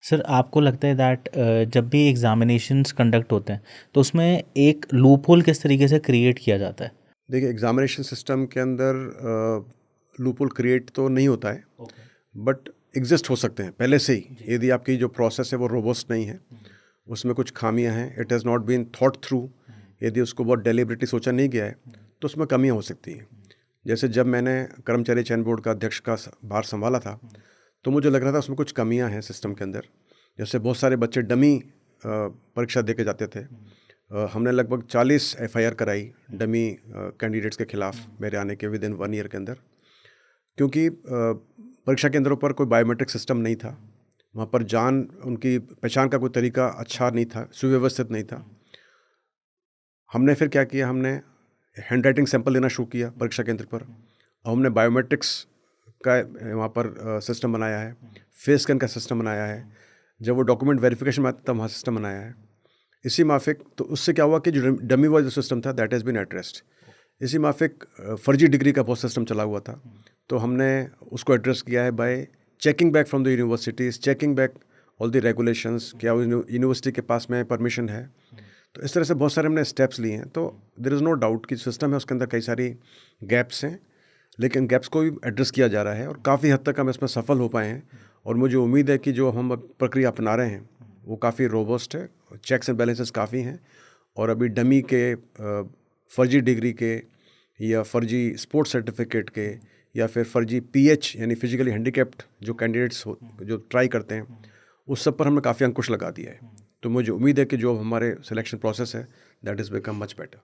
Sir आपको लगता है दैट जब भी एग्जामिनेशंस कंडक्ट होते हैं तो उसमें एक लूप होल किस तरीके से क्रिएट किया जाता है? देखिए, एग्जामिनेशन सिस्टम के अंदर लूपहोल क्रिएट तो नहीं होता है, ओके। बट एग्जिस्ट हो सकते हैं पहले से ही। यदि आपकी जो प्रोसेस है वो रोबस्ट नहीं है, उसमें कुछ खामियां हैं, it has not been thought through, यदि उसको बहुत डेलिबरेटली सोचा नहीं गया है तो उसमें कमियां हो सकती हैं। जैसे जब मैंने कर्मचारी चयन बोर्ड का अध्यक्ष का भार संभाला था, तो मुझे लग रहा था उसमें कुछ कमियां हैं सिस्टम के अंदर। जैसे बहुत सारे बच्चे डमी परीक्षा दे के जाते थे। हमने लगभग 40 एफआईआर कराई डमी कैंडिडेट्स के खिलाफ मेरे आने के विद इन 1 ईयर के अंदर, क्योंकि परीक्षा केंद्रों पर कोई बायोमेट्रिक सिस्टम नहीं था। वहाँ पर उनकी पहचान का कोई तरीका अच्छा नहीं था, सुव्यवस्थित नहीं था। हमने फिर क्या किया, हमने हैंड राइटिंग सैंपल लेना शुरू किया परीक्षा केंद्र पर, और हमने बायोमेट्रिक्स का वहाँ पर सिस्टम बनाया है, फेस स्कैन का सिस्टम बनाया है, जब वो डॉक्यूमेंट वेरिफिकेशन में आता था वहाँ सिस्टम बनाया है। इसी माफिक तो उससे क्या हुआ कि जो डमी वॉइस सिस्टम था दैट हैज़ बीन एड्रेस्ड। इसी माफिक फर्जी डिग्री का बहुत सिस्टम चला हुआ था, तो हमने उसको एड्रेस किया है bye checking back from the universities, checking back all the regulations, क्या यूनिवर्सिटी के पास में परमिशन है। तो इस तरह से बहुत सारे हमने स्टेप्स लिए हैं। तो देयर इज़ नो डाउट कि सिस्टम है उसके अंदर कई सारी गैप्स हैं, लेकिन गैप्स को भी एड्रेस किया जा रहा है और काफ़ी हद तक हम इसमें सफल हो पाए हैं। और मुझे उम्मीद है कि जो हम अब प्रक्रिया अपना रहे हैं वो काफ़ी रोबस्ट है, चेक्स एंड बैलेंसेस काफ़ी हैं। और अभी डमी के, फर्जी डिग्री के, या फर्जी स्पोर्ट्स सर्टिफिकेट के, या फिर फर्जी पीएच यानी फिजिकली हैंडीकैप्ड जो कैंडिडेट्स जो ट्राई करते हैं, उस सब पर हमने काफ़ी अंकुश लगा दिया है। तो मुझे उम्मीद है कि जो हमारे सिलेक्शन प्रोसेस है that is become much better.